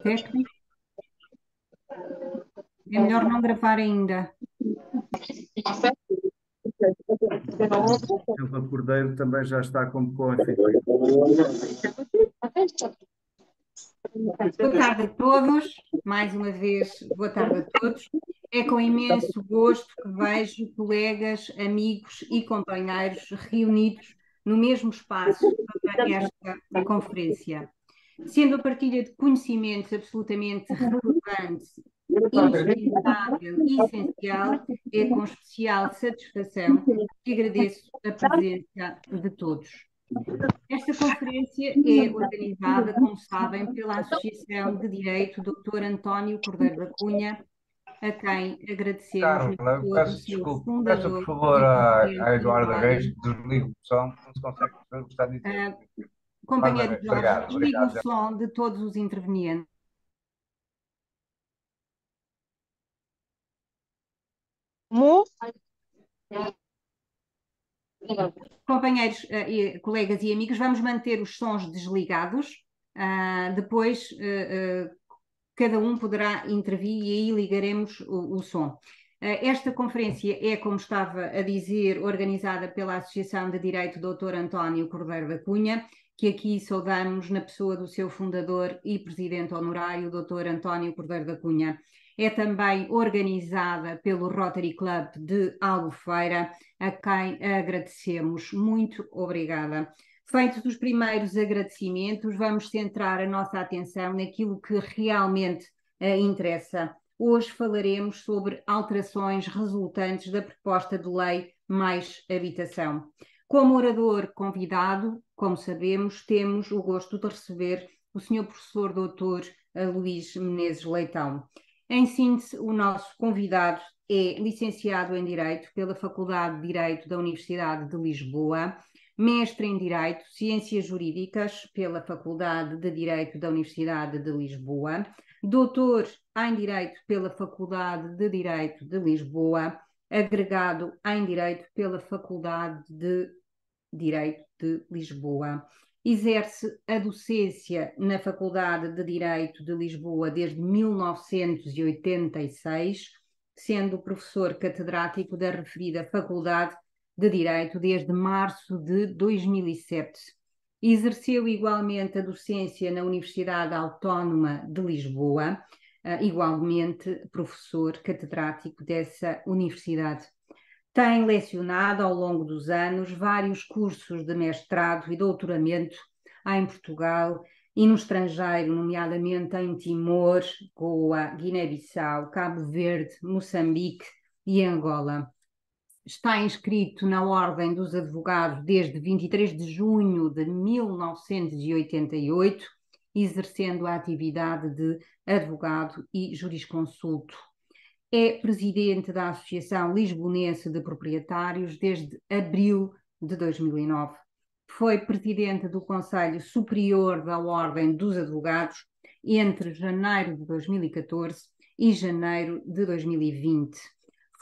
técnico. É melhor não gravar ainda. Silva Cordeiro também já está como co-anfitriã. Boa tarde a todos, mais uma vez, boa tarde a todos. É com imenso gosto que vejo colegas, amigos e companheiros reunidos no mesmo espaço para esta conferência. Sendo a partilha de conhecimentos absolutamente relevante, indispensável e essencial, é com especial satisfação que agradeço a presença de todos. Esta conferência é organizada, como sabem, pela Associação de Direito Dr. António Cordeiro da Cunha, a quem agradecemos na Carla, pessoa do peço seu desculpa. Peço por fundador favor e à presidente Eduarda Reis honorário. que desligue o som, não se consegue perceber o que está a dizer. Eduarda Companheiro Reis, Jorge, obrigado, desliga o obrigado. som de todos os intervenientes. Mu? Companheiros, colegas e amigos, vamos manter os sons desligados. Depois, cada um poderá intervir e aí ligaremos o som. Esta conferência é, como estava a dizer, organizada pela Associação de Direito Dr. António Cordeiro da Cunha, que aqui saudamos na pessoa do seu fundador e presidente honorário, Dr. António Cordeiro da Cunha. É também organizada pelo Rotary Club de Albufeira, a quem agradecemos. Muito obrigada. Feitos os primeiros agradecimentos, vamos centrar a nossa atenção naquilo que realmente interessa. Hoje falaremos sobre alterações resultantes da proposta de lei Mais Habitação. Como orador convidado, como sabemos, temos o gosto de receber o Sr. Professor Dr. Luís Menezes Leitão. Em síntese, o nosso convidado é licenciado em Direito pela Faculdade de Direito da Universidade de Lisboa, mestre em Direito, Ciências Jurídicas pela Faculdade de Direito da Universidade de Lisboa, doutor em Direito pela Faculdade de Direito de Lisboa, agregado em Direito pela Faculdade de Direito de Lisboa. Exerce a docência na Faculdade de Direito de Lisboa desde 1986, sendo professor catedrático da referida Faculdade de Direito desde março de 2007. Exerceu igualmente a docência na Universidade Autónoma de Lisboa, igualmente professor catedrático dessa universidade. Tem lecionado ao longo dos anos vários cursos de mestrado e doutoramento em Portugal e no estrangeiro, nomeadamente em Timor, Goa, Guiné-Bissau, Cabo Verde, Moçambique e Angola. Está inscrito na Ordem dos Advogados desde 23 de junho de 1988, exercendo a atividade de advogado e jurisconsulto. É presidente da Associação Lisbonense de Proprietários desde abril de 2009. Foi presidente do Conselho Superior da Ordem dos Advogados entre janeiro de 2014 e janeiro de 2020.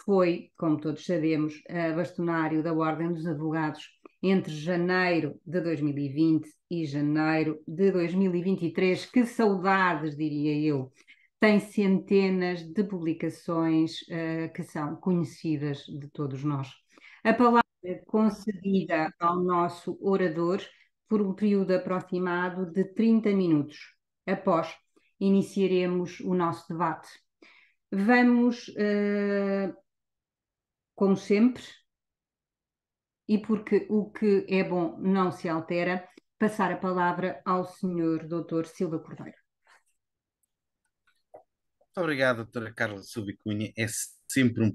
Foi, como todos sabemos, bastonário da Ordem dos Advogados entre janeiro de 2020 e janeiro de 2023. Que saudades, diria eu. Tem centenas de publicações que são conhecidas de todos nós. A palavra é concedida ao nosso orador por um período aproximado de 30 minutos. Após, iniciaremos o nosso debate. Vamos, como sempre, e porque o que é bom não se altera, passar a palavra ao Sr. Dr. Silva Cordeiro. Muito obrigado, doutora Carla Subicunha. É sempre um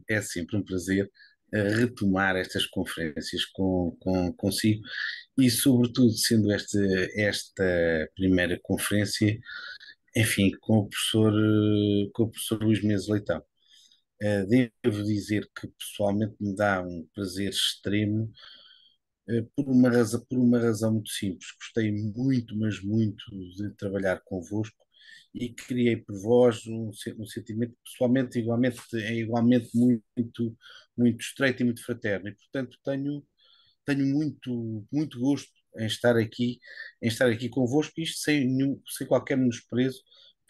prazer retomar estas conferências consigo e, sobretudo, sendo esta primeira conferência, enfim, com o professor Luís Menezes Leitão. Devo dizer que pessoalmente me dá um prazer extremo por uma razão muito simples. Gostei muito, mas muito de trabalhar convosco e criei por vós um sentimento pessoalmente é igualmente muito estreito e muito fraterno. E, portanto, tenho muito gosto em estar aqui convosco, isto sem qualquer menosprezo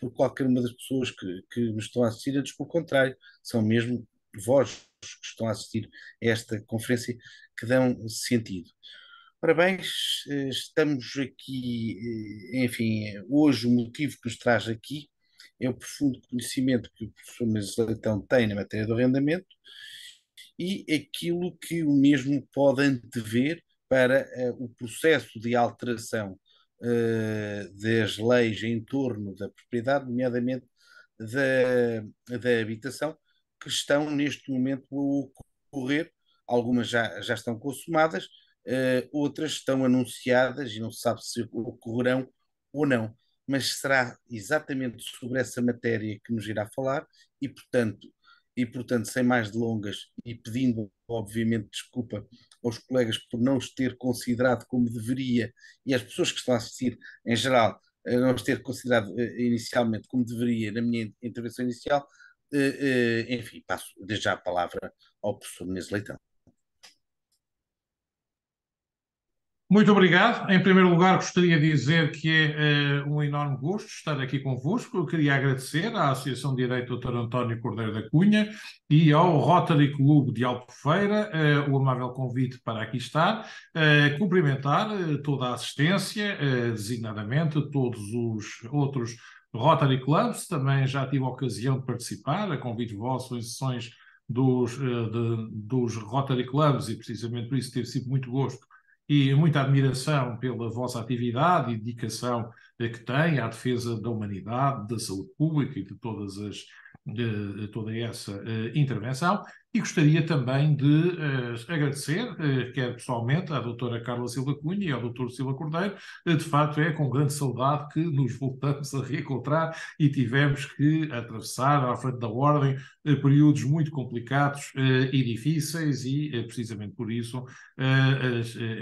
por qualquer uma das pessoas que me estão a assistir, antes pelo contrário, são mesmo vós que estão a assistir a esta conferência que dão sentido. Ora bem, estamos aqui, enfim, hoje o motivo que nos traz aqui é o profundo conhecimento que o professor Menezes Leitão tem na matéria do arrendamento e aquilo que o mesmo pode antever para o processo de alteração das leis em torno da propriedade, nomeadamente da habitação, que estão neste momento a ocorrer. Algumas já estão consumadas, outras estão anunciadas e não se sabe se ocorrerão ou não. Mas será exatamente sobre essa matéria que nos irá falar e portanto, sem mais delongas e pedindo, obviamente, desculpa aos colegas por não os ter considerado como deveria e às pessoas que estão a assistir em geral, não os ter considerado inicialmente como deveria na minha intervenção inicial, enfim, passo desde já a palavra ao professor Menezes Leitão. Muito obrigado. Em primeiro lugar, gostaria de dizer que é um enorme gosto estar aqui convosco. Eu queria agradecer à Associação de Direito Dr. António Cordeiro da Cunha e ao Rotary Clube de Albufeira o amável convite para aqui estar. Cumprimentar toda a assistência, designadamente todos os outros Rotary Clubs. Também já tive a ocasião de participar, a convite vosso, em sessões dos Rotary Clubs, e precisamente por isso teve sido muito gosto e muita admiração pela vossa atividade e dedicação que tem à defesa da humanidade, da saúde pública e de toda essa intervenção. E gostaria também de agradecer, quer pessoalmente, à doutora Carla Silva Cunha e ao doutor Silva Cordeiro. De facto, é com grande saudade que nos voltamos a reencontrar e tivemos que atravessar à frente da ordem períodos muito complicados e difíceis e, precisamente por isso,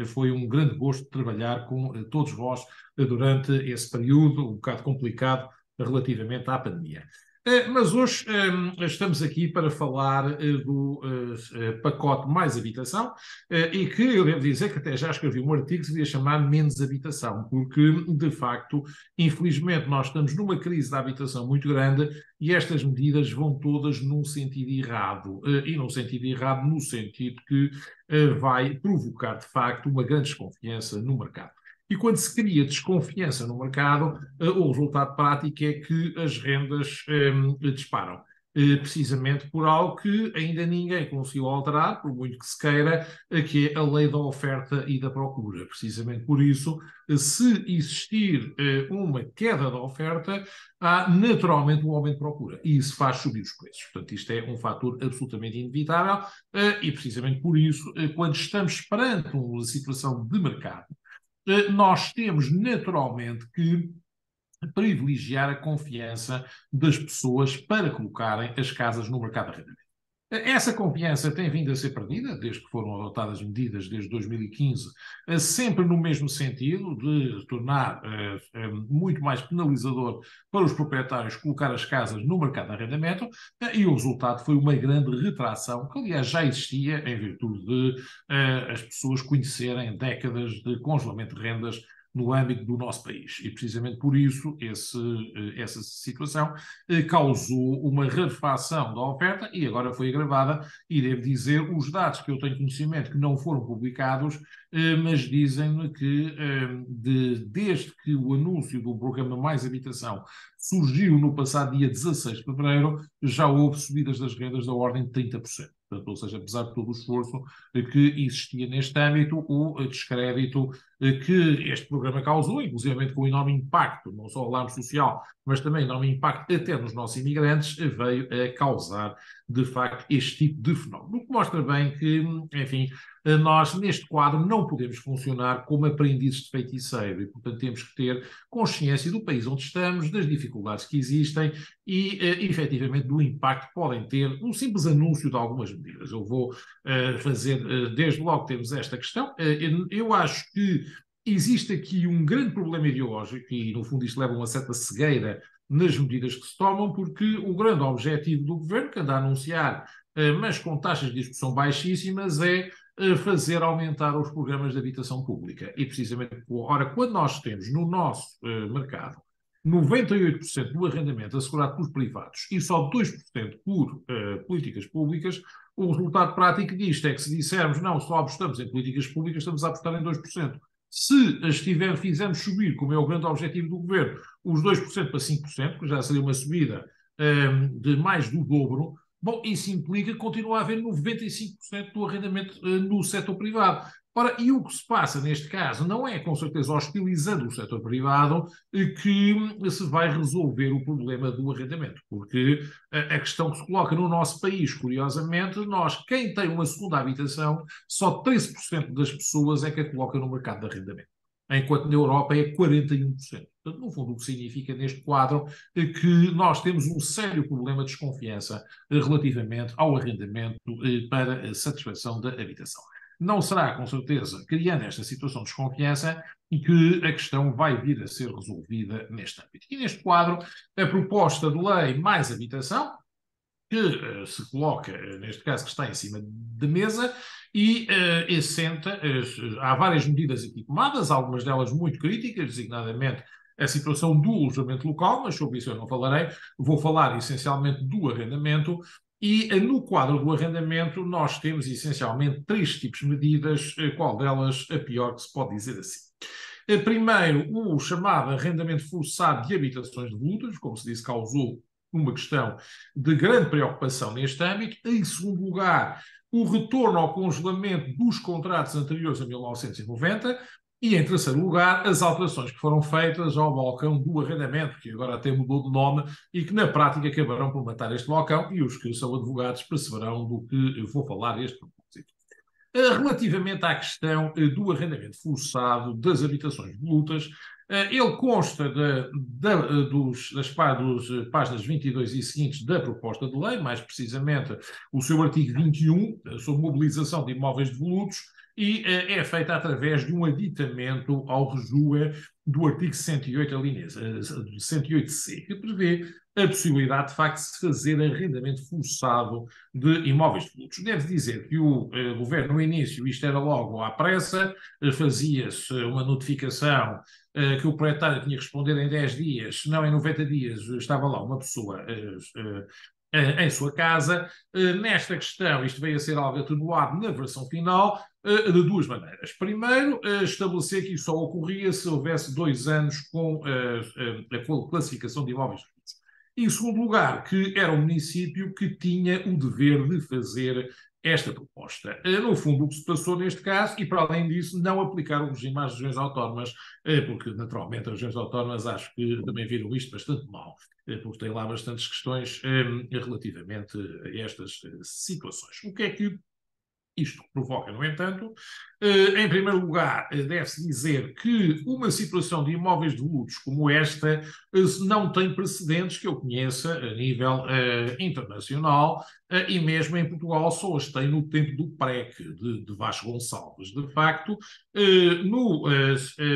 foi um grande gosto trabalhar com todos vós durante esse período um bocado complicado relativamente à pandemia. Mas hoje estamos aqui para falar do pacote Mais Habitação e que eu devo dizer que até já escrevi um artigo que se devia chamar Menos Habitação, porque, de facto, infelizmente nós estamos numa crise da habitação muito grande e estas medidas vão todas num sentido errado. E num sentido errado no sentido que vai provocar, de facto, uma grande desconfiança no mercado. E quando se cria desconfiança no mercado, o resultado prático é que as rendas disparam. Precisamente por algo que ainda ninguém conseguiu alterar, por muito que se queira, que é a lei da oferta e da procura. Precisamente por isso, se existir uma queda da oferta, há naturalmente um aumento de procura. E isso faz subir os preços. Portanto, isto é um fator absolutamente inevitável e precisamente por isso, quando estamos perante uma situação de mercado, nós temos naturalmente que privilegiar a confiança das pessoas para colocarem as casas no mercado de arrendamento. Essa confiança tem vindo a ser perdida, desde que foram adotadas medidas desde 2015, sempre no mesmo sentido de tornar muito mais penalizador para os proprietários colocar as casas no mercado de arrendamento, e o resultado foi uma grande retração, que aliás já existia em virtude de as pessoas conhecerem décadas de congelamento de rendas no âmbito do nosso país. E precisamente por isso essa situação causou uma rarefação da oferta e agora foi agravada, e devo dizer, os dados que eu tenho conhecimento que não foram publicados, mas dizem-me que desde que o anúncio do programa Mais Habitação surgiu no passado dia 16 de fevereiro, já houve subidas das rendas da ordem de 30%. Portanto, ou seja, apesar de todo o esforço que existia neste âmbito, o descrédito que este programa causou, inclusive com um enorme impacto, não só ao lado social, mas também enorme impacto até nos nossos imigrantes, veio a causar, de facto, este tipo de fenómeno. O que mostra bem que, enfim, nós neste quadro não podemos funcionar como aprendizes de feiticeiro e, portanto, temos que ter consciência do país onde estamos, das dificuldades que existem e, efetivamente, do impacto que podem ter um simples anúncio de algumas medidas. Eu vou fazer, desde logo temos esta questão. Eu acho que existe aqui um grande problema ideológico e, no fundo, isto leva a uma certa cegueira nas medidas que se tomam, porque o grande objetivo do governo, que anda a anunciar, mas com taxas de discussão baixíssimas, é fazer aumentar os programas de habitação pública. E, precisamente, ora, quando nós temos no nosso mercado 98% do arrendamento assegurado por privados e só 2% por políticas públicas, o resultado prático disto é que se dissermos não, só apostamos em políticas públicas, estamos a apostar em 2%. Se fizermos subir, como é o grande objetivo do governo, os 2% para 5%, que já seria uma subida de mais do dobro, bom, isso implica que continua a haver 95% do arrendamento no setor privado. Ora, e o que se passa neste caso não é, com certeza, hostilizando o setor privado que se vai resolver o problema do arrendamento, porque a questão que se coloca no nosso país, curiosamente, quem tem uma segunda habitação, só 13% das pessoas é que a coloca no mercado de arrendamento, enquanto na Europa é 41%. Portanto, no fundo, o que significa neste quadro é que nós temos um sério problema de desconfiança relativamente ao arrendamento para a satisfação da habitação. Não será, com certeza, criando esta situação de desconfiança que a questão vai vir a ser resolvida neste âmbito. E neste quadro, a proposta de lei mais habitação, que se coloca, neste caso, que está em cima da mesa, e assenta, há várias medidas aqui tomadas, algumas delas muito críticas, designadamente a situação do alojamento local, mas sobre isso eu não falarei, vou falar essencialmente do arrendamento. E no quadro do arrendamento nós temos essencialmente 3 tipos de medidas, qual delas a pior que se pode dizer assim. Primeiro, o chamado arrendamento forçado de habitações devolutas, como se disse, causou uma questão de grande preocupação neste âmbito. Em segundo lugar, o retorno ao congelamento dos contratos anteriores a 1990. E, em terceiro lugar, as alterações que foram feitas ao balcão do arrendamento, que agora até mudou de nome e que, na prática, acabarão por matar este balcão, e os que são advogados perceberão do que eu vou falar a este propósito. Relativamente à questão do arrendamento forçado das habitações devolutas, ele consta das páginas 22 e seguintes da proposta de lei, mais precisamente o seu artigo 21, sobre mobilização de imóveis devolutos, e é feita através de um aditamento ao RJUE do artigo 108, 108C, que prevê a possibilidade, de facto, de se fazer arrendamento forçado de imóveis devolutos. Deve dizer que o governo, no início, isto era logo à pressa, fazia-se uma notificação que o proprietário tinha que responder em 10 dias, se não em 90 dias estava lá uma pessoa em sua casa. Nesta questão, isto veio a ser algo atenuado na versão final, de 2 maneiras. Primeiro, estabelecer que isso só ocorria se houvesse 2 anos com a classificação de imóveis devolutos. Em segundo lugar, que era o município que tinha o dever de fazer esta proposta. No fundo, o que se passou neste caso, e para além disso, não aplicar o regime às regiões autónomas, porque naturalmente as regiões autónomas acho que também viram isto bastante mal, porque tem lá bastantes questões relativamente a estas situações. O que é que isto provoca, no entanto? Em primeiro lugar, deve-se dizer que uma situação de imóveis devolutos como esta não tem precedentes que eu conheça a nível internacional, e mesmo em Portugal só as tem no tempo do PREC, de Vasco Gonçalves. De facto,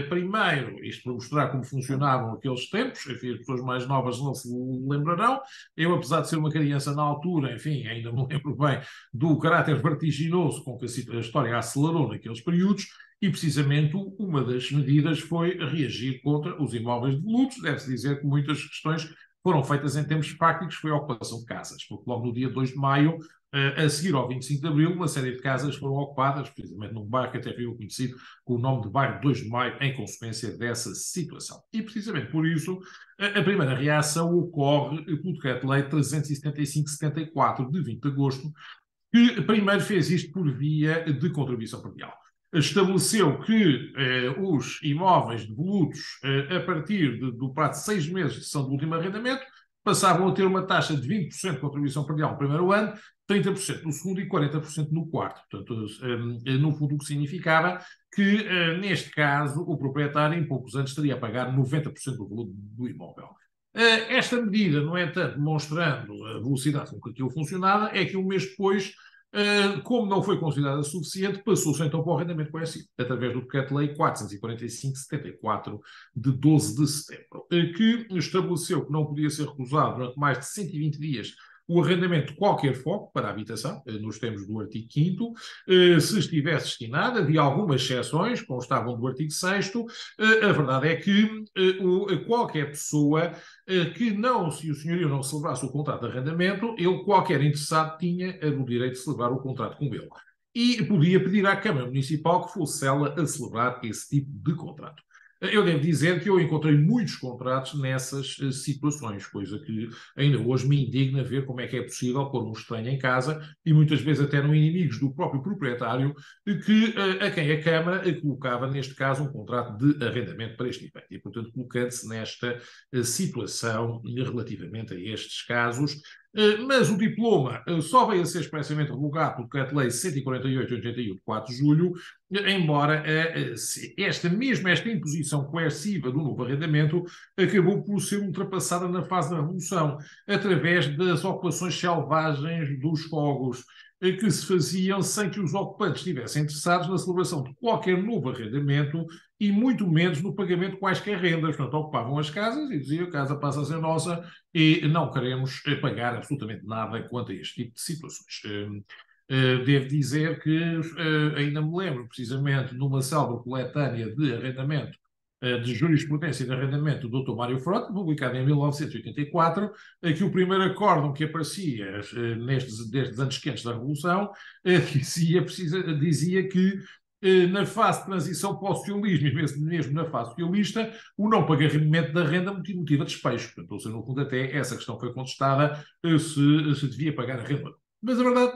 primeiro, isto para mostrar como funcionavam aqueles tempos, enfim, as pessoas mais novas não se lembrarão, eu, apesar de ser uma criança na altura, enfim, ainda me lembro bem do caráter vertiginoso com que a história acelerou naqueles períodos, e precisamente uma das medidas foi reagir contra os imóveis devolutos. Deve-se dizer que muitas questões foram feitas em termos práticos, foi a ocupação de casas, porque logo no dia 2 de maio, a seguir ao 25 de abril, uma série de casas foram ocupadas, precisamente num bairro que até ficou conhecido com o nome de bairro 2 de maio, em consequência dessa situação. E precisamente por isso, a primeira reação ocorre pelo Decreto-Lei 375/74, de 20 de agosto, que primeiro fez isto por via de contribuição predial. Estabeleceu que os imóveis devolutos, a partir do prazo de 6 meses de sessão de último arrendamento, passavam a ter uma taxa de 20% de contribuição predial no primeiro ano, 30% no segundo e 40% no quarto. Portanto, no fundo, o que significava que, neste caso, o proprietário, em poucos anos, estaria a pagar 90% do valor do imóvel. Esta medida, no entanto, demonstrando a velocidade com que aquilo funcionava, é que um mês depois, como não foi considerada suficiente, passou-se então para o arrendamento coercivo, através do Decreto-Lei 445/74, de 12 de setembro, que estabeleceu que não podia ser recusado durante mais de 120 dias o arrendamento de qualquer foco para a habitação, nos termos do artigo 5º, se estivesse destinado, havia algumas exceções, constavam do artigo 6º, a verdade é que qualquer pessoa que não, se o senhorio não celebrasse o contrato de arrendamento, qualquer interessado tinha o direito de celebrar o contrato com ele. E podia pedir à Câmara Municipal que fosse ela a celebrar esse tipo de contrato. Eu devo dizer que eu encontrei muitos contratos nessas situações, coisa que ainda hoje me indigna ver como é que é possível pôr um estranho em casa e muitas vezes até no inimigos do próprio proprietário a quem a Câmara colocava, neste caso, um contrato de arrendamento para este efeito. E, portanto, colocando-se nesta situação relativamente a estes casos. Mas o diploma só veio a ser expressamente revogado pelo Decreto-Lei 148/81 de 4 de julho, embora esta imposição coerciva do novo arrendamento acabou por ser ultrapassada na fase da Revolução, através das ocupações selvagens dos fogos, que se faziam sem que os ocupantes estivessem interessados na celebração de qualquer novo arrendamento e muito menos no pagamento de quaisquer rendas. Portanto, ocupavam as casas e diziam: a casa passa a ser nossa e não queremos pagar absolutamente nada quanto a este tipo de situações. Devo dizer que ainda me lembro, precisamente, numa célebre coletânea de arrendamento, de jurisprudência de arrendamento do Dr. Mário Frota, publicada em 1984, que o primeiro acórdão que aparecia destes anos quentes da Revolução dizia que na fase de transição para o socialismo, e mesmo na fase socialista, o não pagamento da renda motiva despejo. Portanto, ou seja, no fundo, até essa questão foi contestada, se devia pagar a renda. Mas a verdade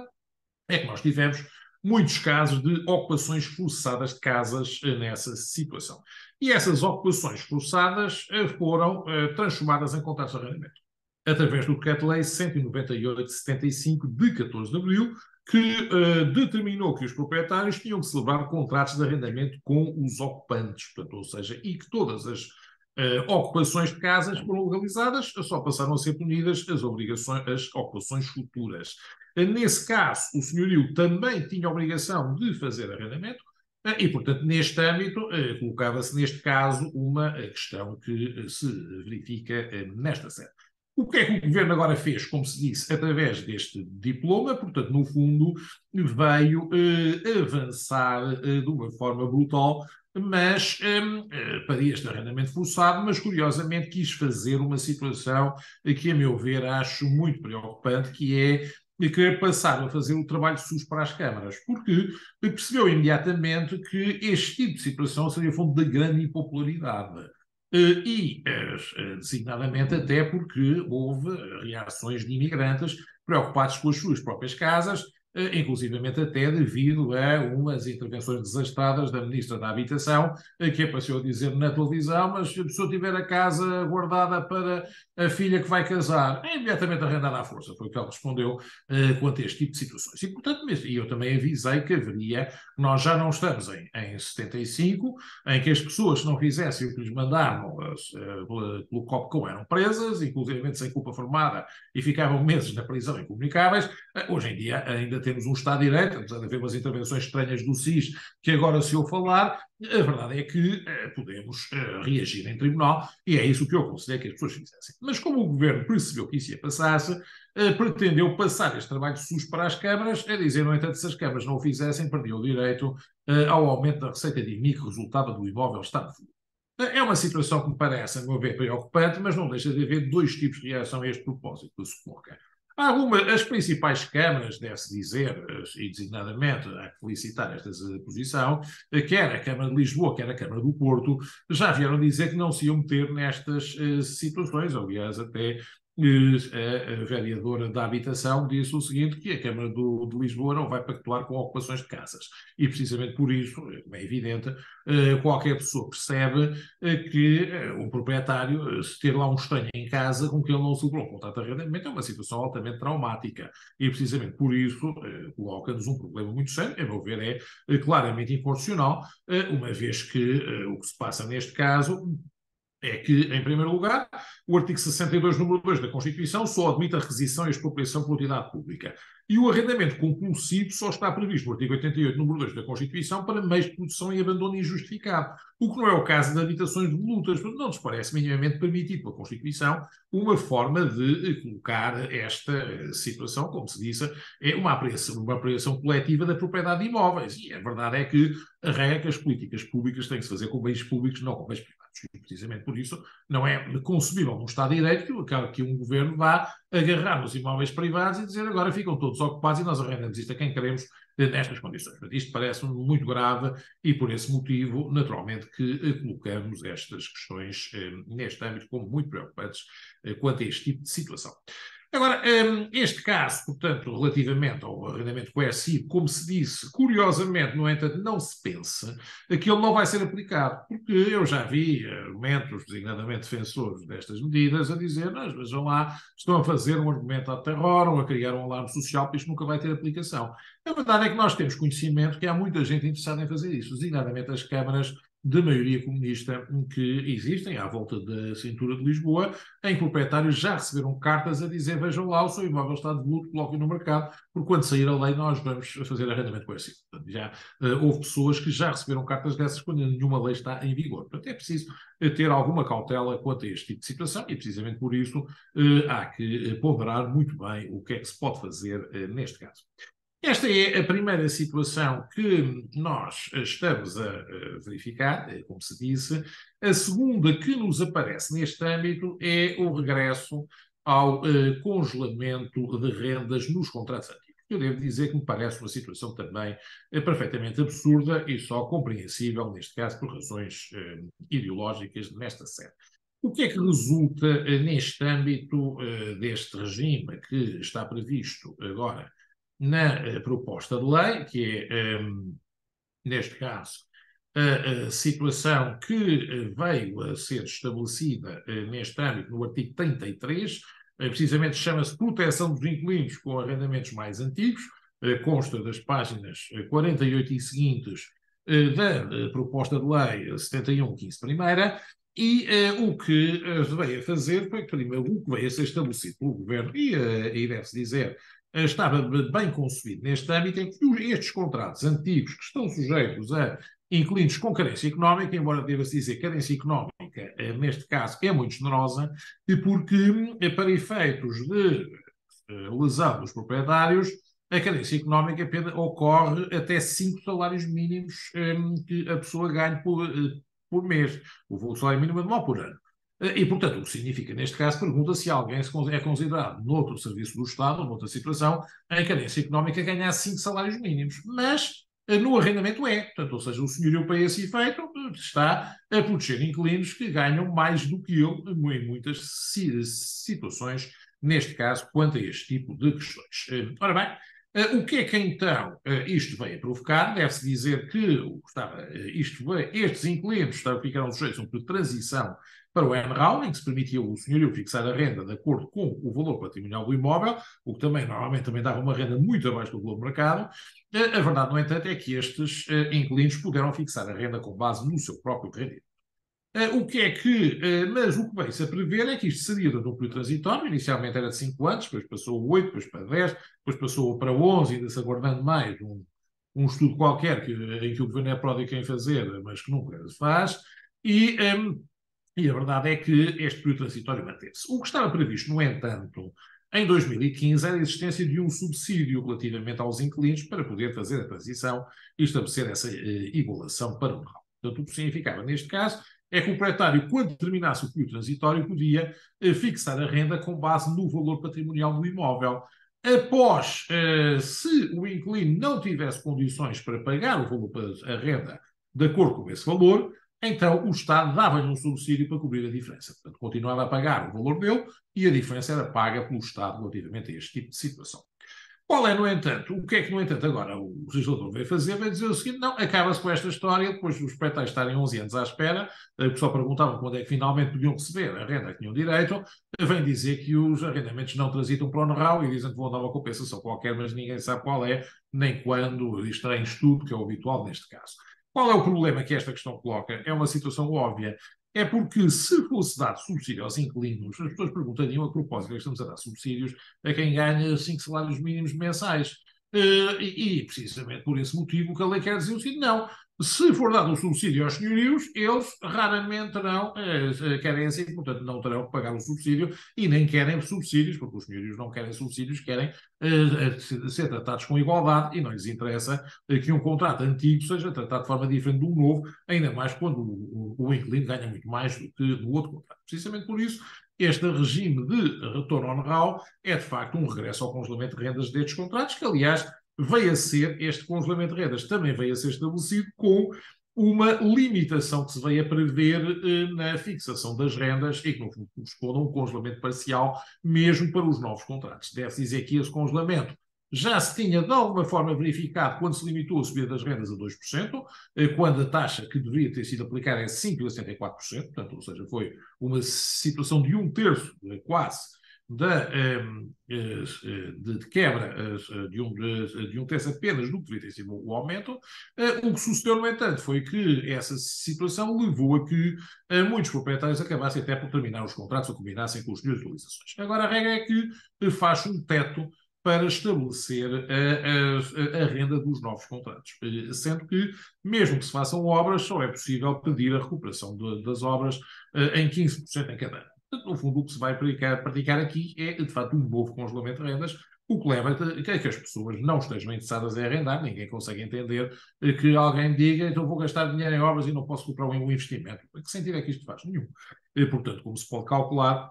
é que nós tivemos muitos casos de ocupações forçadas de casas nessa situação. E essas ocupações forçadas foram transformadas em contratos de arrendamento, através do Decreto-Lei 198/75 de 14 de abril, que determinou que os proprietários tinham que celebrar contratos de arrendamento com os ocupantes, portanto, ou seja, e que todas as ocupações de casas foram legalizadas, só passaram a ser punidas as ocupações futuras. Nesse caso, o senhorio também tinha a obrigação de fazer arrendamento e, portanto, neste âmbito, colocava-se, neste caso, uma questão que se verifica nesta sede. O que é que o Governo agora fez, como se disse, através deste diploma? Portanto, no fundo, veio avançar de uma forma brutal, mas para este arrendamento forçado, mas curiosamente quis fazer uma situação que, a meu ver, acho muito preocupante, que é querer passar a fazer o trabalho SUS para as câmaras, porque percebeu imediatamente que este tipo de situação seria fonte de grande impopularidade. Designadamente até porque houve reações de imigrantes preocupados com as suas próprias casas, inclusivamente até devido a umas intervenções desastradas da Ministra da Habitação, que apareceu a dizer na televisão: mas se a pessoa tiver a casa guardada para a filha que vai casar, é imediatamente arrendada à força. Foi o que ela respondeu quanto a este tipo de situações. E, portanto, eu também avisei que nós já não estamos em 75, em que as pessoas, se não fizessem o que lhes mandavam pelo COPCOM, eram presas, inclusive sem culpa formada, e ficavam meses na prisão incomunicáveis. Hoje em dia ainda temos um Estado de Direito, apesar de haver umas intervenções estranhas do SIS, que agora se eu falar, a verdade é que podemos reagir em tribunal, e é isso que eu aconselho que as pessoas fizessem. Mas como o Governo percebeu que isso ia passar-se, pretendeu passar este trabalho de SUS para as câmaras, a dizer, no entanto, se as câmaras não o fizessem, perdiam o direito ao aumento da receita de IMI que resultava do imóvel estar de fundo. É uma situação que me parece, a meu ver, preocupante, mas não deixa de haver dois tipos de reação a este propósito que se coloca. As principais câmaras, deve-se dizer, e designadamente há que felicitar esta posição, quer a Câmara de Lisboa, quer a Câmara do Porto, já vieram dizer que não se iam meter nestas situações. Aliás, até a vereadora da Habitação disse o seguinte, que a Câmara de Lisboa não vai pactuar com ocupações de casas. E precisamente por isso, é evidente, qualquer pessoa percebe que um proprietário, se ter lá um estranho em casa com que ele não celebrou um contrato de arrendamento, é uma situação altamente traumática. E precisamente por isso coloca-nos um problema muito sério, a meu ver é claramente inconstitucional, uma vez que o que se passa neste caso é que, em primeiro lugar, o artigo 62, número 2 da Constituição, só admite a requisição e a expropriação por utilidade pública. E o arrendamento compulsivo só está previsto no artigo 88, número 2 da Constituição, para meios de produção e abandono injustificado, o que não é o caso de habitações devolutas. Não nos parece minimamente permitido pela Constituição uma forma de colocar esta situação, como se disse, é uma apreensão coletiva da propriedade de imóveis. E a verdade é que a regra é que as políticas públicas têm que se fazer com bens públicos, não com bens privados. E precisamente por isso não é concebível num Estado de Direito que um governo vá agarrar nos imóveis privados e dizer agora ficam todos ocupados e nós arrendamos isto a quem queremos nestas condições. Mas isto parece-me muito grave e por esse motivo, naturalmente, que colocamos estas questões neste âmbito como muito preocupantes quanto a este tipo de situação. Agora, este caso, portanto, relativamente ao arrendamento coercivo, como se disse, curiosamente, no entanto, não se pensa que ele não vai ser aplicado, porque eu já vi argumentos, designadamente defensores destas medidas, a dizer, mas vejam lá, estão a fazer um argumento ad terrorum, a criar um alarme social, que isto nunca vai ter aplicação. A verdade é que nós temos conhecimento que há muita gente interessada em fazer isso, designadamente as câmaras de maioria comunista que existem à volta da cintura de Lisboa, em que proprietários já receberam cartas a dizer, vejam lá, o seu imóvel está devoluto, coloquem no mercado, porque quando sair a lei nós vamos fazer arrendamento coercivo. Já houve pessoas que já receberam cartas dessas quando nenhuma lei está em vigor. Portanto, é preciso ter alguma cautela quanto a este tipo de situação e precisamente por isso há que ponderar muito bem o que é que se pode fazer neste caso. Esta é a primeira situação que nós estamos a verificar, como se disse. A segunda que nos aparece neste âmbito é o regresso ao congelamento de rendas nos contratos antigos. Eu devo dizer que me parece uma situação também perfeitamente absurda e só compreensível, neste caso, por razões ideológicas nesta série. O que é que resulta neste âmbito deste regime que está previsto agora na proposta de lei, que é, neste caso, a situação que veio a ser estabelecida neste âmbito no artigo 33, precisamente chama-se proteção dos inquilinos com arrendamentos mais antigos, consta das páginas 48 e seguintes da proposta de lei 71/15 primeira, e o que veio a fazer foi que, primeiro, o que veio a ser estabelecido pelo governo, e deve-se dizer, estava bem concebido neste âmbito, em que estes contratos antigos que estão sujeitos a inquilinos com carência económica, embora deva-se dizer que carência económica, neste caso, é muito generosa, porque para efeitos de lesão dos proprietários, a carência económica ocorre até 5 salários mínimos que a pessoa ganha por mês, o salário mínimo anual por ano. E, portanto, o que significa, neste caso, pergunta se alguém é considerado noutro serviço do Estado, ou noutra situação, em carência económica, ganhar 5 salários mínimos. Mas no arrendamento é. Portanto, ou seja, o senhorio para esse efeito está a proteger inquilinos que ganham mais do que ele em muitas situações, neste caso, quanto a este tipo de questões. Ora bem, o que é que então isto veio a provocar? Deve-se dizer que estes inquilinos ficaram sujeitos a um período de transição para o NRAL, em que se permitia o senhorio fixar a renda de acordo com o valor patrimonial do imóvel, o que também normalmente dava uma renda muito abaixo do valor do mercado. A verdade, no entanto, é que estes inquilinos puderam fixar a renda com base no seu próprio rendimento. Mas o que veio-se a prever é que isto seria de um período transitório, inicialmente era de 5 anos, depois passou a 8, depois para 10, depois passou para 11, ainda se aguardando mais um estudo qualquer em que o governo é pródigo em fazer, mas que nunca se faz, e a verdade é que este período transitório manteve-se. O que estava previsto, no entanto, em 2015, era a existência de um subsídio relativamente aos inquilinos para poder fazer a transição e estabelecer essa igualação para o NRAL. Portanto, o que significava, neste caso, é que o proprietário, quando terminasse o período transitório, podia fixar a renda com base no valor patrimonial do imóvel. Após, se o inquilino não tivesse condições para pagar o valor a renda de acordo com esse valor, então o Estado dava-lhe um subsídio para cobrir a diferença. Portanto, continuava a pagar o valor dele e a diferença era paga pelo Estado relativamente a este tipo de situação. Qual é, no entanto, o que é que, no entanto, agora o legislador veio fazer? Veio dizer o seguinte, não, acaba-se com esta história, depois dos proprietários estarem 11 anos à espera, que só perguntavam quando é que finalmente podiam receber a renda que tinham direito, vem dizer que os arrendamentos não transitam para o NRAL e dizem que vão dar uma compensação qualquer, mas ninguém sabe qual é, nem quando, isto está em estudo, que é o habitual neste caso. Qual é o problema que esta questão coloca? É uma situação óbvia. é porque se fosse dado subsídio aos inquilinos, as pessoas perguntariam a propósito que estamos a dar subsídios a quem ganha 5 salários mínimos mensais. Precisamente por esse motivo que a lei quer dizer o seguinte, não, se for dado um subsídio aos senhorios, eles raramente terão, querem assim, portanto não terão que pagar o subsídio e nem querem subsídios, porque os senhorios não querem subsídios, querem ser tratados com igualdade e não lhes interessa que um contrato antigo seja tratado de forma diferente do novo, ainda mais quando o inquilino ganha muito mais do que do outro contrato. Precisamente por isso, este regime de retorno ao know-how é, de facto, um regresso ao congelamento de rendas destes contratos, que, aliás, este congelamento de rendas também veio a ser estabelecido com uma limitação que se veio a prever na fixação das rendas e que, no fundo, corresponde a um congelamento parcial mesmo para os novos contratos. Deve-se dizer que esse congelamento já se tinha, de alguma forma, verificado quando se limitou a subida das rendas a 2%, quando a taxa que deveria ter sido aplicada é 5,74%, portanto, ou seja, foi uma situação de 1/3, quase, de quebra de 1/3 apenas do que deveria ter sido o aumento. O que sucedeu, no entanto, foi que essa situação levou a que muitos proprietários acabassem até por terminar os contratos ou combinassem com os senhores de utilizações. Agora, a regra é que faz um teto para estabelecer a renda dos novos contratos, sendo que, mesmo que se façam obras, só é possível pedir a recuperação das obras em 15% em cada ano. Portanto, no fundo, o que se vai praticar aqui é, de facto, um novo congelamento de rendas, o que leva a que as pessoas não estejam interessadas em arrendar. Ninguém consegue entender que alguém diga, então vou gastar dinheiro em obras e não posso comprar um investimento. Que sentido é que isto faz? Nenhum. Portanto, como se pode calcular,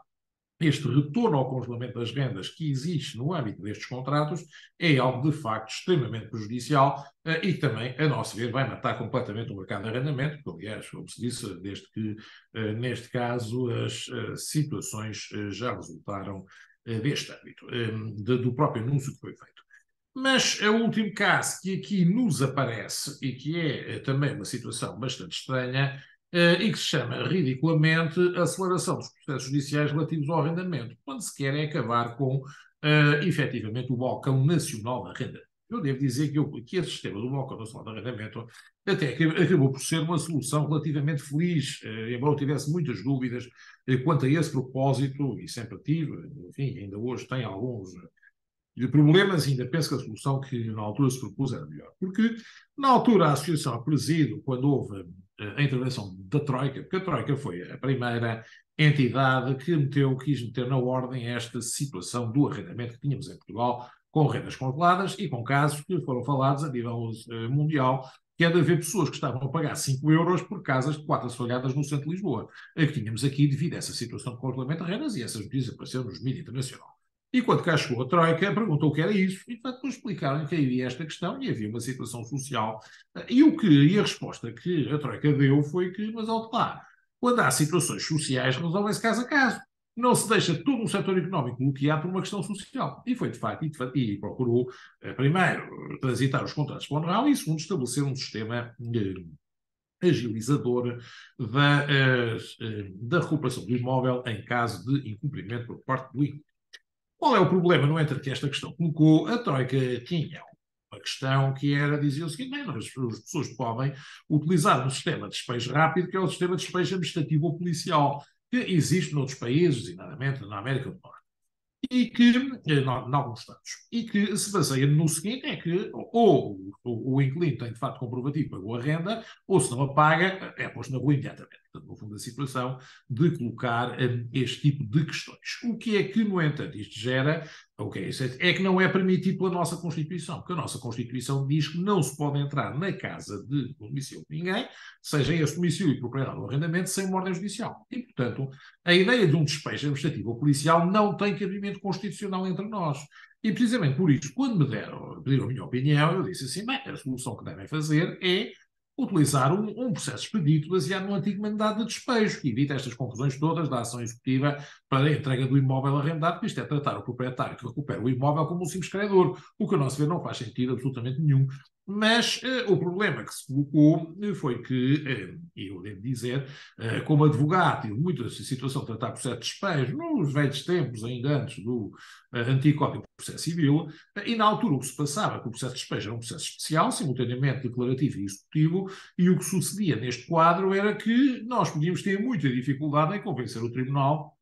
este retorno ao congelamento das rendas que existe no âmbito destes contratos é algo de facto extremamente prejudicial e que também, a nosso ver, vai matar completamente o mercado de arrendamento, porque, aliás, como se disse, desde que, neste caso, as situações já resultaram deste âmbito, do próprio anúncio que foi feito. Mas o último caso que aqui nos aparece e que é também uma situação bastante estranha e que se chama, ridiculamente, a aceleração dos processos judiciais relativos ao arrendamento, quando se quer é acabar com, efetivamente, o balcão nacional de arrendamento. Eu devo dizer que esse sistema do balcão nacional de arrendamento até acabou por ser uma solução relativamente feliz, embora eu tivesse muitas dúvidas quanto a esse propósito, e sempre tive, enfim, ainda hoje tem alguns problemas, ainda penso que a solução que na altura se propôs era melhor. Porque, na altura, a Associação a Presido, quando houve a intervenção da Troika, porque a Troika foi a primeira entidade que quis meter na ordem esta situação do arrendamento que tínhamos em Portugal, com rendas congeladas e com casos que foram falados a nível mundial, que é de haver pessoas que estavam a pagar 5 euros por casas de 4 assoalhadas no centro de Lisboa. A que tínhamos aqui devido a essa situação de congelamento de rendas, e essas notícias apareceram nos mídias internacionais. E quando cá chegou a Troika, perguntou o que era isso, e de facto explicaram que havia esta questão e havia uma situação social. E a resposta que a Troika deu foi que, mas olha lá, quando há situações sociais, resolvem-se caso a caso. Não se deixa todo um setor económico bloqueado por uma questão social. E foi de facto, e procurou, primeiro, transitar os contratos para o know-how e, segundo, estabelecer um sistema agilizador da recuperação do imóvel em caso de incumprimento por parte do inquilino. Qual é o problema, no entanto, que esta questão colocou? A Troika tinha uma questão que era dizer o seguinte: as pessoas podem utilizar um sistema de despejo rápido, que é o sistema de despejo administrativo ou policial, que existe noutros países, designadamente na América do Norte, e que, em alguns estados, e que se baseia no seguinte: é que ou o inquilino tem de facto comprovativo, pagou a renda, ou se não a paga, é posto na rua imediatamente. Portanto, no fundo, a situação de colocar este tipo de questões. O que é que, no entanto, isto gera, é que não é permitido pela nossa Constituição, porque a nossa Constituição diz que não se pode entrar na casa de domicílio de ninguém, seja esse domicílio propriedade ou arrendamento, sem uma ordem judicial. E, portanto, a ideia de um despejo administrativo ou policial não tem cabimento constitucional entre nós. E, precisamente por isso, quando me pediram a minha opinião, eu disse assim: bem, a solução que devem fazer é utilizar um processo expedito baseado no antigo mandado de despejo, que evita estas confusões todas da ação executiva para a entrega do imóvel arrendado, porque isto é tratar o proprietário que recupera o imóvel como um simples credor, o que, a nosso ver, não faz sentido absolutamente nenhum Mas o problema que se colocou foi que, eu devo dizer, como advogado, tive muito essa situação de tratar processo de despejo, nos velhos tempos, ainda antes do antigo Código de Processo Civil, e na altura o que se passava, que o processo de despejo era um processo especial, simultaneamente declarativo e executivo, e o que sucedia neste quadro era que nós podíamos ter muita dificuldade em convencer o tribunal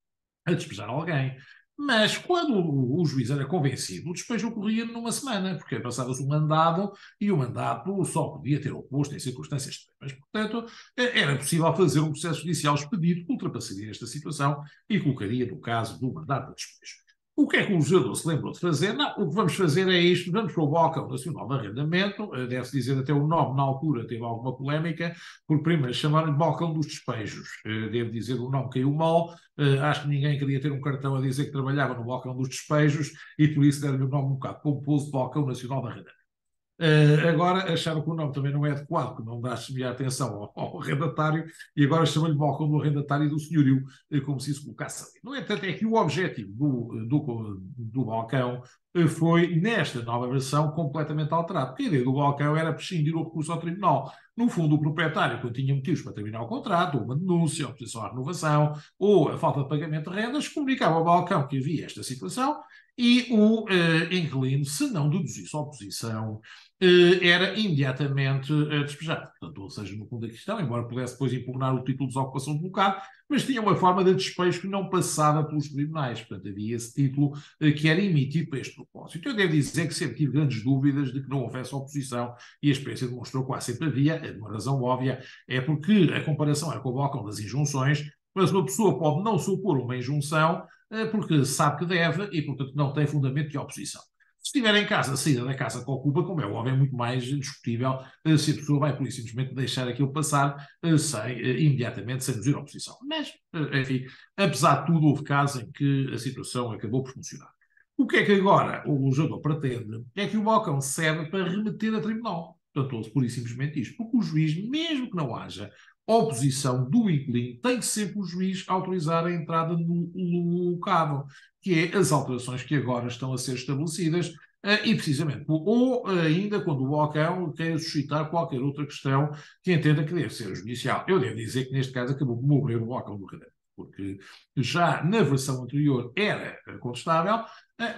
a despejar alguém. Mas quando o juiz era convencido, o despejo ocorria numa semana, porque passava-se um mandado e o mandato só podia ter oposto em circunstâncias extremas. Portanto, era possível fazer um processo judicial expedito que ultrapassaria esta situação e colocaria no caso do mandato de despejo. O que é que o legislador se lembrou de fazer? Não, o que vamos fazer é isto, vamos para o Balcão Nacional de Arrendamento, deve-se dizer até o nome na altura teve alguma polémica, por primeiro chamaram-lhe Balcão dos Despejos, devo dizer o nome caiu mal, acho que ninguém queria ter um cartão a dizer que trabalhava no Balcão dos Despejos e por isso deram-lhe o nome um bocado pomposo de Balcão Nacional de Arrendamento. Agora acharam que o nome também não é adequado, que não dá a atenção ao arrendatário, e agora chamam-lhe balcão do arrendatário e do senhorio, como se isso colocasse ali. No entanto, é que o objetivo do balcão foi, nesta nova versão, completamente alterado. Porque a ideia do balcão era prescindir o recurso ao tribunal. No fundo, o proprietário, quando tinha motivos para terminar o contrato, ou uma denúncia, ou oposição à renovação, ou a falta de pagamento de rendas, comunicava ao balcão que havia esta situação e o inquilino, se não deduzisse a oposição, era imediatamente despejado. Portanto, ou seja, no fundo da questão, embora pudesse depois impugnar o título de desocupação do local, mas tinha uma forma de despejo que não passava pelos tribunais. Portanto, havia esse título que era emitido para este propósito. Eu devo dizer que sempre tive grandes dúvidas de que não houvesse oposição e a experiência demonstrou que quase sempre havia. Uma razão óbvia é porque a comparação era com o balcão das injunções, mas uma pessoa pode não se opor a uma injunção porque sabe que deve e, portanto, não tem fundamento de oposição. Se estiver em casa, saída da casa que ocupa, como é óbvio, é muito mais discutível se a pessoa vai, por isso, simplesmente deixar aquilo passar imediatamente, sem reduzir a oposição. Mas, enfim, apesar de tudo, houve casos em que a situação acabou por funcionar. O que é que agora o legislador pretende? É que o balcão serve para remeter a tribunal. Portanto, por isso, simplesmente isto. Porque o juiz, mesmo que não haja oposição do inquilino, tem que sempre o juiz autorizar a entrada no locado, que é as alterações que agora estão a ser estabelecidas, e precisamente, ou ainda quando o balcão queira suscitar qualquer outra questão que entenda que deve ser judicial. Eu devo dizer que neste caso acabou de morrer o balcão do Redentor, porque já na versão anterior era contestável,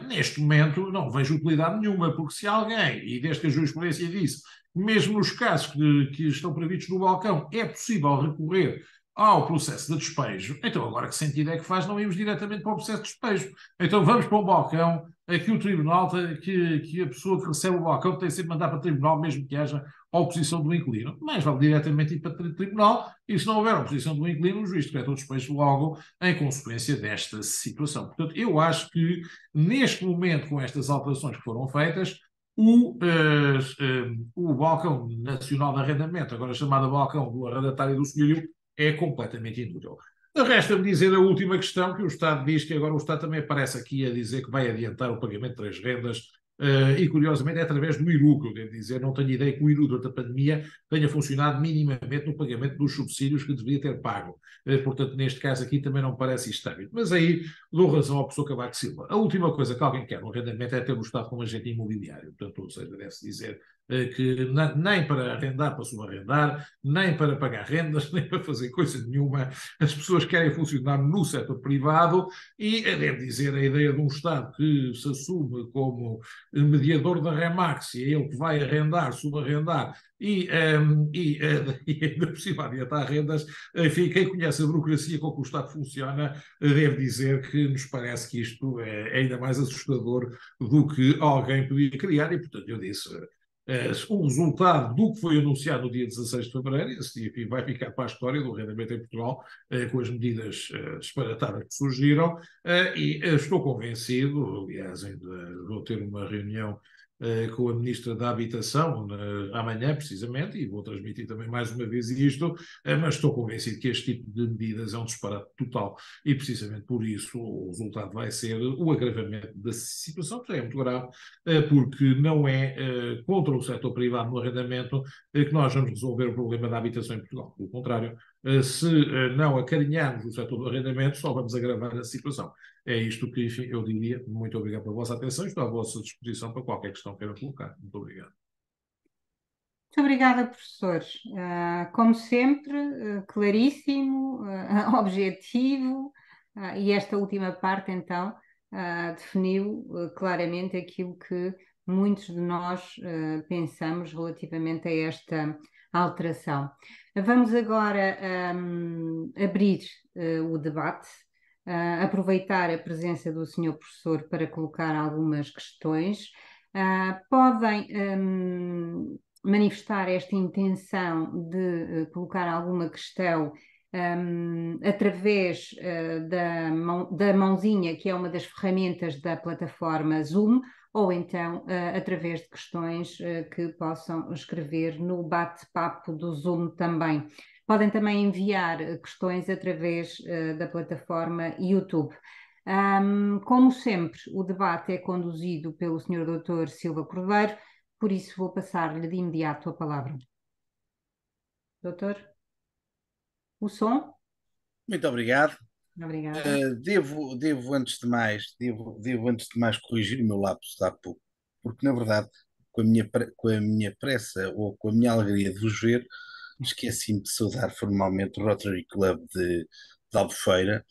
neste momento não vejo utilidade nenhuma, porque se alguém, e desde que a jurisprudência disse, mesmo nos casos que estão previstos no balcão, é possível recorrer ao processo de despejo, então agora que sentido é que faz não irmos diretamente para o processo de despejo? Então vamos para um balcão, que o tribunal, que a pessoa que recebe o balcão tem sempre de mandar para o tribunal, mesmo que haja oposição do inquilino. Mas vale diretamente ir para o tribunal, e se não houver oposição do inquilino, o juiz decreta o despejo logo em consequência desta situação. Portanto, eu acho que neste momento, com estas alterações que foram feitas, o balcão nacional de arrendamento, agora chamado balcão do arrendatário e do senhorio, é completamente inútil. Resta-me dizer a última questão, que o Estado diz que agora o Estado também aparece aqui a dizer que vai adiantar o pagamento de 3 rendas, e curiosamente é através do IRU, que eu devo dizer, não tenho ideia que o IRU durante a pandemia tenha funcionado minimamente no pagamento dos subsídios que deveria ter pago. Portanto, neste caso aqui também não me parece estável. Mas aí dou razão ao professor Cavaco Silva. A última coisa que alguém quer no arrendamento é ter o Estado como agente imobiliário. Portanto, ou seja, deve-se dizer que nem para arrendar, para subarrendar, nem para pagar rendas, nem para fazer coisa nenhuma, as pessoas querem funcionar no setor privado e, devo dizer, a ideia de um Estado que se assume como mediador da Remax e é ele que vai arrendar, subarrendar e ainda por cima adiantar rendas, enfim, quem conhece a burocracia com que o Estado funciona deve dizer que nos parece que isto é ainda mais assustador do que alguém podia criar e, portanto, eu disse... o resultado do que foi anunciado no dia 16 de fevereiro, enfim, vai ficar para a história do arrendamento em Portugal, com as medidas disparatadas que surgiram, e estou convencido, aliás, ainda vou ter uma reunião com a Ministra da Habitação amanhã, precisamente, e vou transmitir também mais uma vez isto, mas estou convencido que este tipo de medidas é um disparate total e precisamente por isso o resultado vai ser o agravamento da situação, que já é muito grave, porque não é contra o setor privado no arrendamento que nós vamos resolver o problema da habitação em Portugal. Pelo contrário, se não acarinharmos o setor do arrendamento, só vamos agravar a situação. É isto que, enfim, eu diria. Muito obrigado pela vossa atenção e estou à vossa disposição para qualquer questão que queiram colocar. Muito obrigado. Muito obrigada, professor. Como sempre, claríssimo, objetivo, e esta última parte, então, definiu claramente aquilo que muitos de nós pensamos relativamente a esta alteração. Vamos agora abrir o debate, aproveitar a presença do senhor professor para colocar algumas questões. Podem manifestar esta intenção de colocar alguma questão através da mãozinha, que é uma das ferramentas da plataforma Zoom, ou então através de questões que possam escrever no bate-papo do Zoom também. Podem também enviar questões através da plataforma YouTube. Como sempre, o debate é conduzido pelo Sr. Dr. Silva Cordeiro, por isso vou passar-lhe de imediato a palavra. Doutor? O som? Muito obrigado. Obrigada. Devo antes de mais corrigir o meu lapso de há pouco, porque na verdade, com a minha pressa ou com a minha alegria de vos ver, esqueci-me de saudar formalmente o Rotary Club de Albufeira,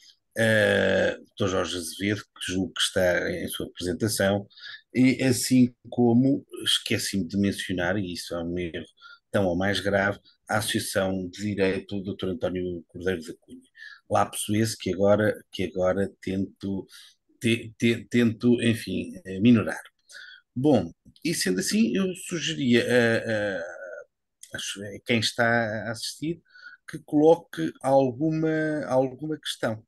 Dr. Jorge Azevedo, que julgo que está em sua apresentação, e assim como esqueci-me de mencionar, e isso é um erro tão ou mais grave, a Associação de Direito do Dr. António Cordeiro da Cunha. Lapso esse que agora tento, enfim, minorar. Bom, e sendo assim, eu sugeria a quem está a assistir que coloque alguma questão.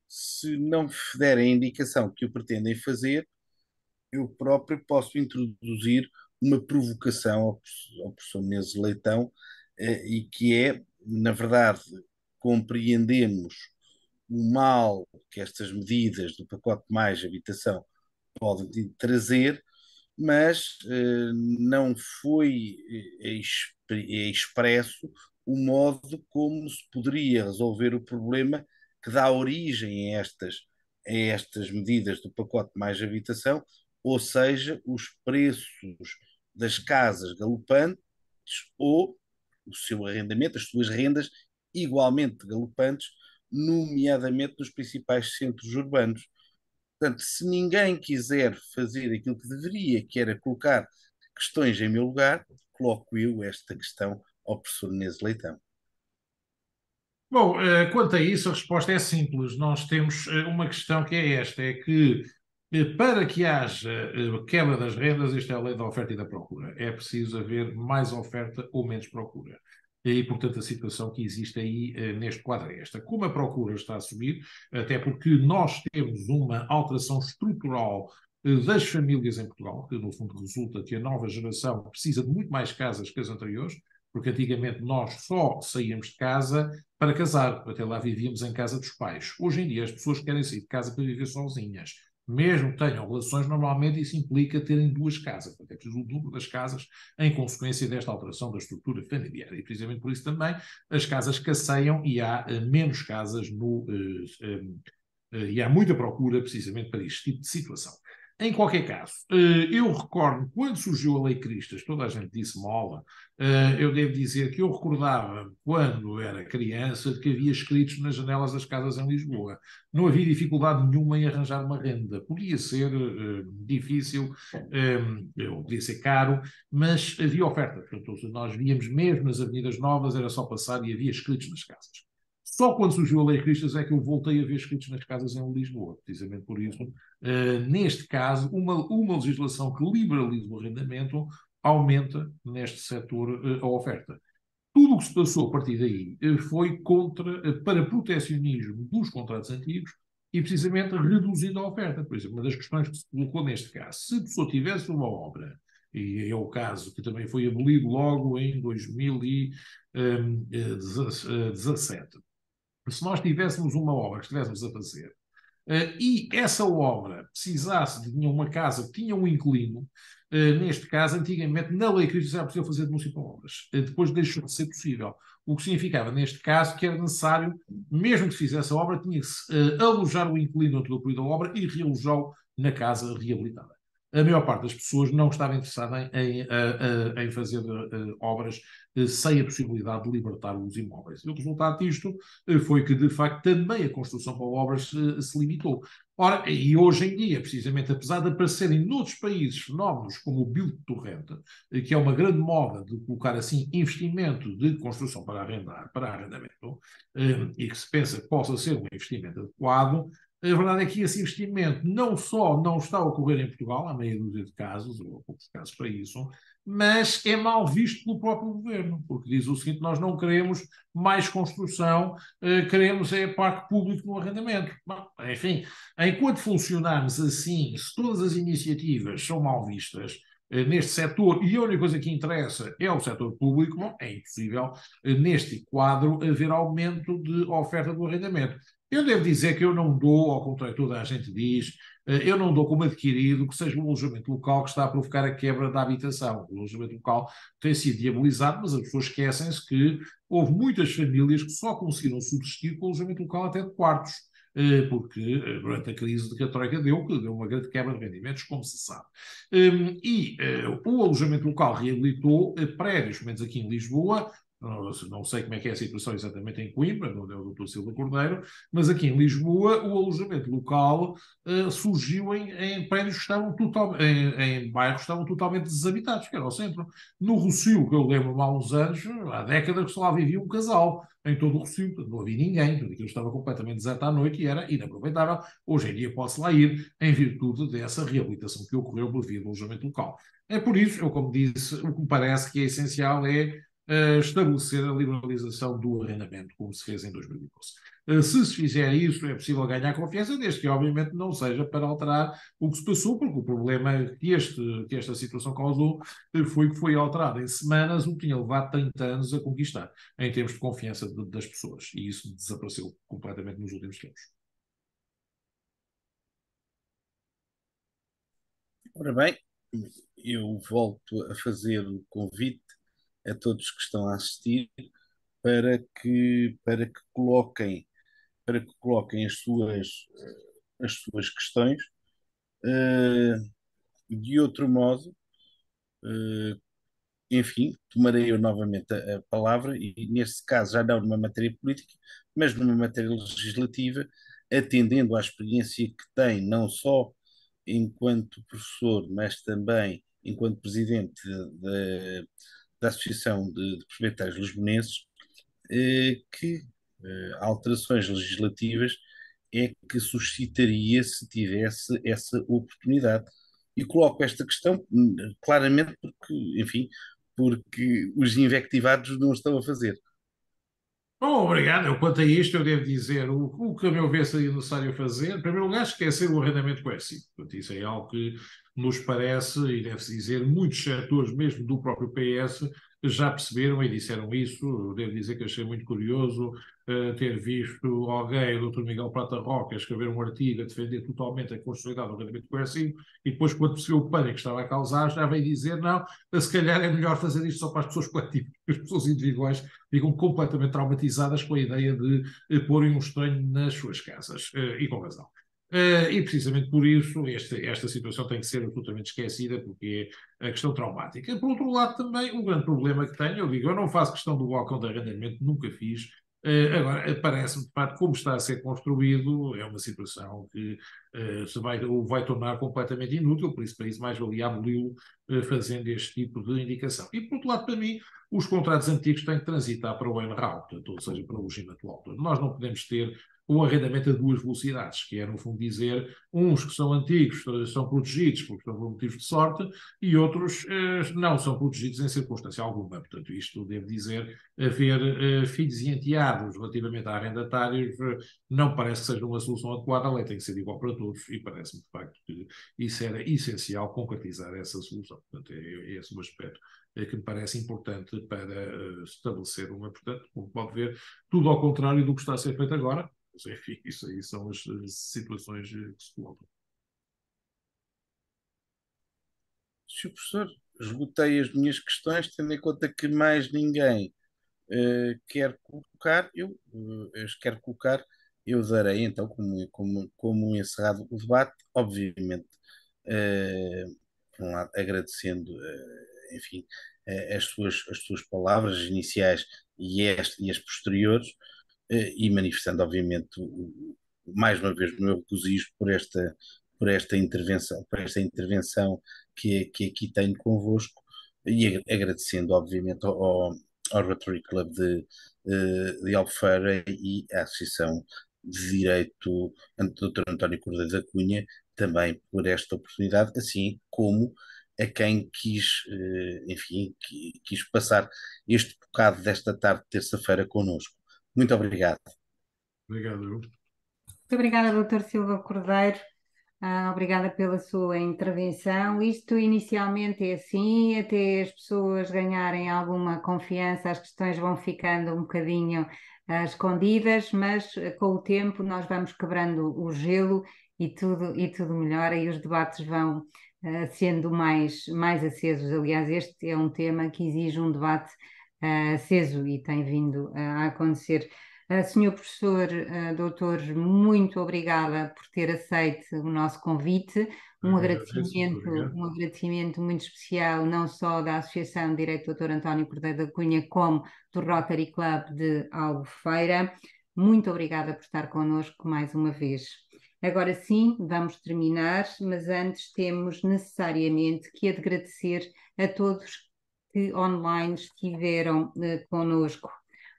Se não derem a indicação que o pretendem fazer, eu próprio posso introduzir uma provocação ao professor Menezes Leitão, e que é, na verdade, compreendemos o mal que estas medidas do pacote mais habitação podem trazer, mas não foi expresso o modo como se poderia resolver o problema que dá origem a estas medidas do pacote mais habitação, ou seja, os preços das casas galopantes ou o seu arrendamento, as suas rendas igualmente galopantes, nomeadamente nos principais centros urbanos. Portanto, se ninguém quiser fazer aquilo que deveria, que era colocar questões em meu lugar, coloco eu esta questão ao professor Menezes Leitão. Bom, quanto a isso, a resposta é simples. Nós temos uma questão que é esta, é que para que haja quebra das rendas, isto é a lei da oferta e da procura. É preciso haver mais oferta ou menos procura. E, portanto, a situação que existe aí neste quadro é esta. Como a procura está a subir, até porque nós temos uma alteração estrutural das famílias em Portugal, que no fundo resulta que a nova geração precisa de muito mais casas que as anteriores, porque antigamente nós só saíamos de casa para casar, até lá vivíamos em casa dos pais. Hoje em dia as pessoas querem sair de casa para viver sozinhas. Mesmo que tenham relações, normalmente isso implica terem duas casas. Portanto, é preciso o duplo das casas em consequência desta alteração da estrutura familiar. E precisamente por isso também as casas escasseiam e há menos casas e há muita procura precisamente para este tipo de situação. Em qualquer caso, eu recordo, quando surgiu a Lei Cristas, toda a gente disse mola, eu devo dizer que eu recordava, quando era criança, de que havia escritos nas janelas das casas em Lisboa. Não havia dificuldade nenhuma em arranjar uma renda. Podia ser difícil, podia ser caro, mas havia oferta. Portanto, nós víamos mesmo nas avenidas novas, era só passar e havia escritos nas casas. Só quando surgiu a Lei Cristas é que eu voltei a ver escritos nas casas em Lisboa. Precisamente por isso, neste caso, uma legislação que liberaliza o arrendamento aumenta neste setor a oferta. Tudo o que se passou a partir daí foi para protecionismo dos contratos antigos e precisamente reduzindo a oferta. Por exemplo, uma das questões que se colocou neste caso, se a pessoa tivesse uma obra, e é o caso que também foi abolido logo em 2017, se nós tivéssemos uma obra que estivéssemos a fazer e essa obra precisasse de uma casa que tinha um inquilino, neste caso, antigamente, na Lei Cristas era possível fazer denúncia para obras. Depois deixou de ser possível. O que significava, neste caso, que era necessário, mesmo que se fizesse a obra, tinha que alojar o inquilino durante o período da obra e realojá-lo na casa reabilitada. a maior parte das pessoas não estava interessada em fazer obras sem a possibilidade de libertar os imóveis. E o resultado disto foi que, de facto, também a construção para obras se limitou. Ora, e hoje em dia, precisamente, apesar de aparecerem noutros países fenómenos como o Build to Rent, que é uma grande moda de colocar assim investimento de construção para arrendar, para arrendamento, e que se pensa que possa ser um investimento adequado, a verdade é que esse investimento não só não está a ocorrer em Portugal, há meia dúzia de casos, ou poucos casos para isso, mas é mal visto pelo próprio governo, porque diz o seguinte: nós não queremos mais construção, queremos é parque público no arrendamento. Bom, enfim, enquanto funcionarmos assim, se todas as iniciativas são mal vistas neste setor e a única coisa que interessa é o setor público, bom, é impossível neste quadro haver aumento de oferta do arrendamento. Eu devo dizer que eu não dou, ao contrário de toda a gente diz, eu não dou como adquirido que seja o alojamento local que está a provocar a quebra da habitação. O alojamento local tem sido diabolizado, mas as pessoas esquecem-se que houve muitas famílias que só conseguiram subsistir com o alojamento local até de quartos, porque durante a crise que a Troika deu, que deu uma grande quebra de rendimentos, como se sabe. O alojamento local reabilitou prédios, pelo menos aqui em Lisboa. Não sei como é que é a situação exatamente em Coimbra, onde é o Dr. Silva Cordeiro, mas aqui em Lisboa o alojamento local surgiu em prédios que estavam em bairros que estavam totalmente desabitados, que era o centro. No Rossio, que eu lembro há uns anos, há décadas que só lá vivia um casal em todo o Rossio, não havia ninguém, aquilo estava completamente deserto à noite e era inaproveitável. Hoje em dia pode-se lá ir em virtude dessa reabilitação que ocorreu por via do alojamento local. É por isso, eu como disse, o que me parece que é essencial é estabelecer a liberalização do arrendamento, como se fez em 2012. Se fizer isso, é possível ganhar confiança, desde que, obviamente, não seja para alterar o que se passou, porque o problema que esta situação causou foi que foi alterado em semanas o que tinha levado 30 anos a conquistar, em termos de confiança das pessoas. E isso desapareceu completamente nos últimos tempos. Ora bem, eu volto a fazer o convite a todos que estão a assistir para que coloquem as suas questões. De outro modo, enfim, tomarei eu novamente a palavra, e neste caso já não numa matéria política, mas numa matéria legislativa, atendendo à experiência que tem, não só enquanto professor, mas também enquanto presidente da Associação de Proprietários Lisbonenses, que alterações legislativas é que suscitaria se tivesse essa oportunidade. E coloco esta questão claramente porque, enfim, porque os invectivados não estão a fazer. Bom, obrigado. Eu, quanto a isto, eu devo dizer o que, a meu ver, seria necessário fazer. Em primeiro lugar, esquecer o arrendamento coercivo. Portanto, isso é algo que nos parece, e deve-se dizer, muitos setores, mesmo do próprio PS, já perceberam e disseram isso. Eu devo dizer que achei muito curioso ter visto alguém, o Dr. Miguel Prata Roca, escrever um artigo a defender totalmente a constitucionalidade do arrendamento coercivo, e depois, quando percebeu o pânico que estava a causar, já veio dizer: não, se calhar é melhor fazer isto só para as pessoas coletivas, as pessoas individuais ficam completamente traumatizadas com a ideia de porem um estranho nas suas casas, e com razão. E precisamente por isso esta situação tem que ser absolutamente esquecida, porque é a questão traumática. Por outro lado, também o grande problema que tenho, eu digo, eu não faço questão do balcão de arrendamento, nunca fiz. Agora, parece-me, de facto, como está a ser construído, é uma situação que o vai tornar completamente inútil, por isso, para isso, mais valia aboli-lo fazendo este tipo de indicação. E, por outro lado, para mim, os contratos antigos têm que transitar para o NRAU, portanto, ou seja, para o regime atual. Nós não podemos ter um arrendamento a duas velocidades, que é, no fundo, dizer uns que são antigos são protegidos por motivos de sorte e outros não são protegidos em circunstância alguma. Portanto, isto devo dizer, haver filhos e enteados relativamente a arrendatários não parece que seja uma solução adequada. A lei tem que ser igual para todos e parece-me, de facto, que isso era essencial concretizar essa solução. Portanto, é esse o aspecto que me parece importante para estabelecer uma. Portanto, como pode ver, tudo ao contrário do que está a ser feito agora. Mas, enfim, isso aí são as situações que se colocam. Sr. Professor, esgotei as minhas questões, tendo em conta que mais ninguém quer colocar, quero colocar, eu darei então como encerrado o debate, obviamente por um lado, agradecendo, enfim, as suas palavras iniciais e as posteriores, e manifestando, obviamente, mais uma vez, o meu regozijo por esta intervenção que aqui tenho convosco, e agradecendo, obviamente, ao Rotary Club de Albufeira e à Associação de Direito Dr. António Cordeiro da Cunha, também por esta oportunidade, assim como a quem quis, enfim, quis passar este bocado desta tarde de terça-feira connosco. Muito obrigado. Obrigado. Muito obrigada, Dr. Silva Cordeiro. Obrigada pela sua intervenção. Isto inicialmente é assim, até as pessoas ganharem alguma confiança, as questões vão ficando um bocadinho escondidas, mas com o tempo nós vamos quebrando o gelo e tudo melhora e os debates vão sendo mais acesos. Aliás, este é um tema que exige um debate aceso e tem vindo a acontecer. Senhor professor, doutor, muito obrigada por ter aceito o nosso convite. Um agradecimento muito especial, não só da Associação de Direito Dr. António Cordeiro da Cunha, como do Rotary Club de Albufeira. Muito obrigada por estar connosco mais uma vez. Agora sim, vamos terminar, mas antes temos necessariamente que agradecer a todos que online estiveram connosco.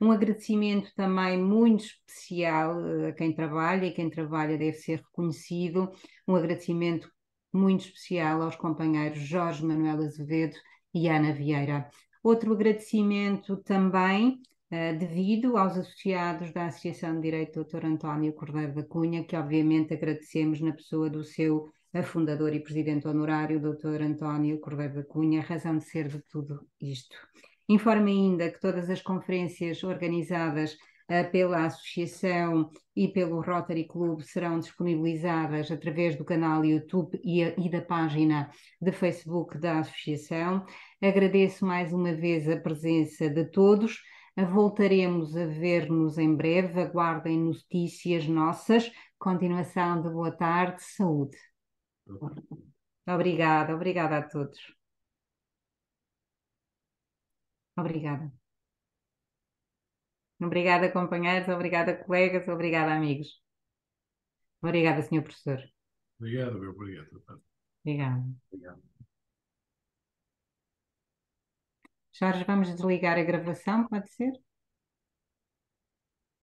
Um agradecimento também muito especial a quem trabalha, e quem trabalha deve ser reconhecido. Um agradecimento muito especial aos companheiros Jorge Manuel Azevedo e Ana Vieira. Outro agradecimento também devido aos associados da Associação de Direito Dr. António Cordeiro da Cunha, que obviamente agradecemos na pessoa do seu fundador e presidente honorário, Dr. António Cordeiro da Cunha, a razão de ser de tudo isto. Informo ainda que todas as conferências organizadas pela Associação e pelo Rotary Club serão disponibilizadas através do canal YouTube e da página de Facebook da Associação. Agradeço mais uma vez a presença de todos. Voltaremos a ver-nos em breve. Aguardem notícias nossas. Continuação de boa tarde. Saúde. Obrigada a todos. Obrigada. Obrigada, companheiros, obrigada, colegas, obrigada, amigos. Obrigada, senhor professor. Obrigado, meu. Obrigado. Obrigada. Jorge, vamos desligar a gravação, pode ser?